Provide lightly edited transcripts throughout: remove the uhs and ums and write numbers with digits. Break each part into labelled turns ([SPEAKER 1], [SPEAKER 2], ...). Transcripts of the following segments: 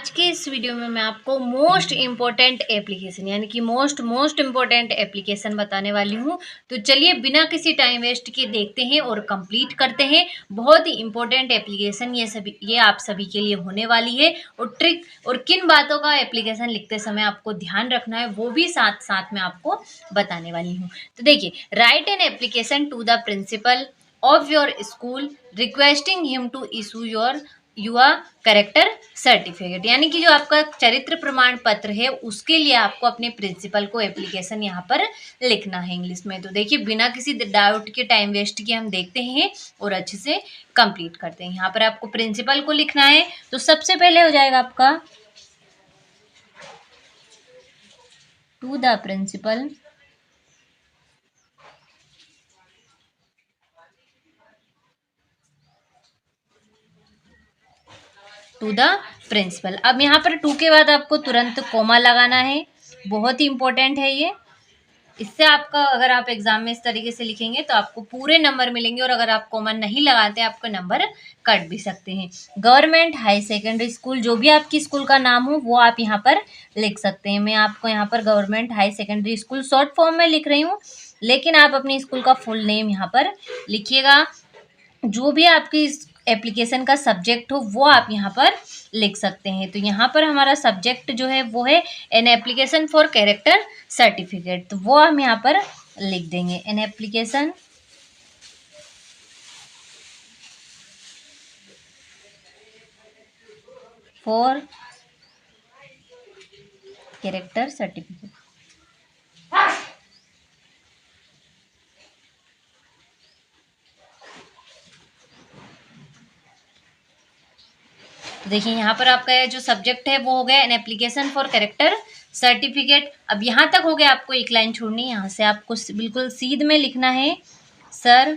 [SPEAKER 1] आज के इस वीडियो में मैं आपको मोस्ट इम्पोर्टेंट एप्लीकेशन यानी कि मोस्ट इम्पोर्टेंट एप्लीकेशन बताने वाली हूँ। तो चलिए बिना किसी टाइम वेस्ट के देखते हैं और कंप्लीट करते हैं। बहुत ही इम्पोर्टेंट एप्लीकेशन ये आप सभी के लिए होने वाली है। और ट्रिक और किन बातों का एप्लीकेशन लिखते समय आपको ध्यान रखना है वो भी साथ साथ में आपको बताने वाली हूँ। तो देखिए, write an application to the principal of your school requesting him to issue you a character certificate, यानी कि जो आपका चरित्र प्रमाण पत्र है उसके लिए आपको अपने प्रिंसिपल को एप्लीकेशन यहाँ पर लिखना है इंग्लिश में। तो देखिए बिना किसी डाउट के टाइम वेस्ट के हम देखते हैं और अच्छे से कंप्लीट करते हैं। यहाँ पर आपको प्रिंसिपल को लिखना है। तो सबसे पहले हो जाएगा आपका to the principal to the principal. अब यहाँ पर टू के बाद आपको तुरंत कोमा लगाना है, बहुत ही इंपॉर्टेंट है ये। इससे आपका अगर आप एग्जाम में इस तरीके से लिखेंगे तो आपको पूरे नंबर मिलेंगे, और अगर आप कॉमा नहीं लगाते आपको नंबर कट भी सकते हैं। गवर्नमेंट हाई सेकेंडरी स्कूल, जो भी आपकी स्कूल का नाम हो वो आप यहाँ पर लिख सकते हैं। मैं आपको यहाँ पर government high secondary school short form में लिख रही हूँ, लेकिन आप अपनी स्कूल का फुल नेम यहाँ पर लिखिएगा। जो भी आपकी एप्लीकेशन का सब्जेक्ट हो वो आप यहाँ पर लिख सकते हैं। तो यहाँ पर हमारा सब्जेक्ट जो है वो है N application for character certificate, तो वो हम यहाँ पर लिख देंगे N application for character certificate. देखिए यहाँ पर आपका जो सब्जेक्ट है वो हो गया N application for character certificate. अब यहाँ तक हो गया, आपको एक लाइन छोड़नी, यहाँ से आपको बिल्कुल सीध में लिखना है सर।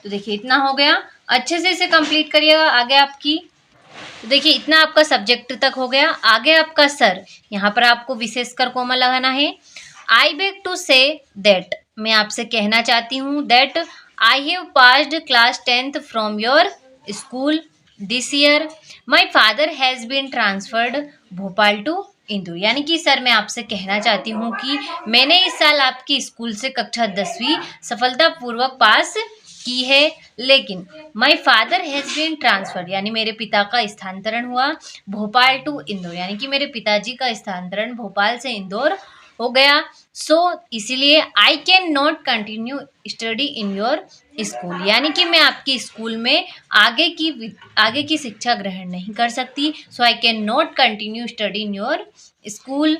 [SPEAKER 1] तो देखिए इतना हो गया, अच्छे से इसे कंप्लीट करिएगा। आगे आपकी तो देखिए इतना आपका सब्जेक्ट तक हो गया। आगे आपका सर, यहाँ पर आपको विशेषकर कोमा लगाना है। I beg to say that, मैं आपसे कहना चाहती हूँ that I have passed class 10th from your school this year. My father has been transferred Bhopal to Indore, यानी कि सर मैं आपसे कहना चाहती हूँ कि मैंने इस साल आपकी स्कूल से कक्षा 10वीं सफलतापूर्वक पास की है, लेकिन my father has been transferred, यानी मेरे पिता का स्थानांतरण हुआ, भोपाल टू इंदौर, यानी कि मेरे पिताजी का स्थानांतरण भोपाल से इंदौर हो गया। सो इसीलिए आई can not continue study in your school, यानी कि मैं आपकी स्कूल में आगे की शिक्षा ग्रहण नहीं कर सकती। So I can not continue study in your school.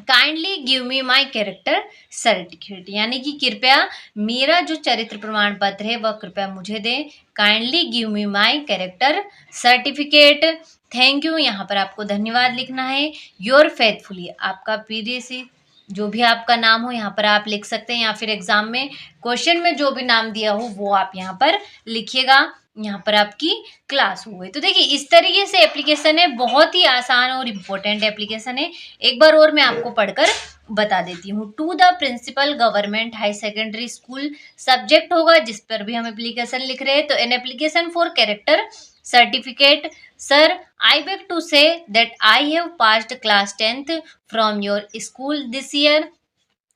[SPEAKER 1] Kindly give me my character certificate, यानी कि कृपया मेरा जो चरित्र प्रमाण पत्र है वह कृपया मुझे दें। Kindly give me my character certificate. Thank you, यहाँ पर आपको धन्यवाद लिखना है। योर फेथफुली, आपका पीडीसी जो भी आपका नाम हो यहाँ पर आप लिख सकते हैं, या फिर एग्जाम में क्वेश्चन में जो भी नाम दिया हो वो आप यहाँ पर लिखिएगा। यहाँ पर आपकी क्लास हुई। तो देखिए इस तरीके से एप्लीकेशन है, बहुत ही आसान और इम्पोर्टेंट एप्लीकेशन है। एक बार और मैं आपको पढ़कर बता देती हूँ। To the principal government high secondary school, subject होगा जिस पर भी हम एप्लीकेशन लिख रहे हैं, तो an application for character certificate. Sir I beg to say that I have passed class 10th from your school this year.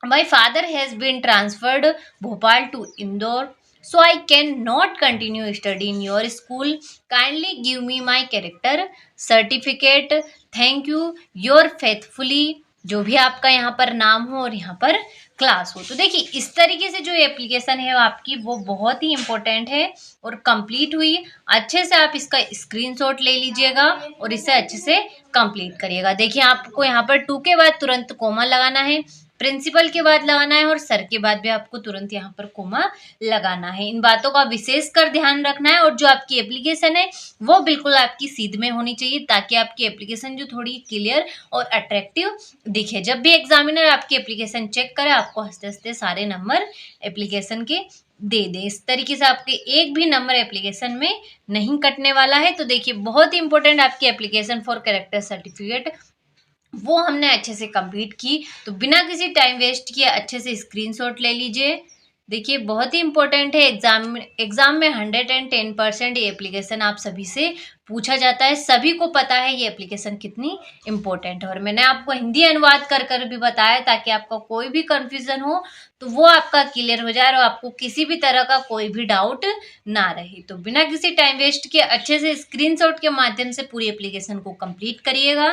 [SPEAKER 1] My father has been transferred Bhopal to Indore, so I cannot continue study in your school. Kindly give me my character certificate. Thank you. Your faithfully, जो भी आपका यहाँ पर नाम हो और यहाँ पर क्लास हो। तो देखिए इस तरीके से जो एप्लीकेशन है आपकी वो बहुत ही इम्पोर्टेंट है और कंप्लीट हुई। अच्छे से आप इसका स्क्रीनशॉट ले लीजिएगा और इसे अच्छे से कंप्लीट करिएगा। देखिए आपको यहाँ पर टू के बाद तुरंत कोमा लगाना है, प्रिंसिपल के बाद लगाना है, और सर के बाद भी आपको तुरंत यहाँ पर कोमा लगाना है। इन बातों का विशेष कर ध्यान रखना है। और जो आपकी एप्लीकेशन है वो बिल्कुल आपकी सीध में होनी चाहिए, ताकि आपकी एप्लीकेशन जो थोड़ी क्लियर और अट्रैक्टिव दिखे। जब भी एग्जामिनर आपकी एप्लीकेशन चेक करे आपको हंसते हंसते सारे नंबर एप्लीकेशन के दे दे। इस तरीके से आपके एक भी नंबर एप्लीकेशन में नहीं कटने वाला है। तो देखिए बहुत ही इंपॉर्टेंट आपकी एप्लीकेशन फॉर कैरेक्टर सर्टिफिकेट वो हमने अच्छे से कंप्लीट की। तो बिना किसी टाइम वेस्ट किए अच्छे से स्क्रीनशॉट ले लीजिए। देखिए बहुत ही इम्पोर्टेंट है। एग्ज़ाम में 110% ये एप्लीकेशन आप सभी से पूछा जाता है। सभी को पता है ये एप्लीकेशन कितनी इम्पोर्टेंट है, और मैंने आपको हिंदी अनुवाद कर कर भी बताया ताकि आपका कोई भी कन्फ्यूज़न हो तो वो आपका क्लियर हो जाए और आपको किसी भी तरह का कोई भी डाउट ना रहे। तो बिना किसी टाइम वेस्ट किए अच्छे से स्क्रीनशॉट के माध्यम से पूरी एप्लीकेशन को कंप्लीट करिएगा।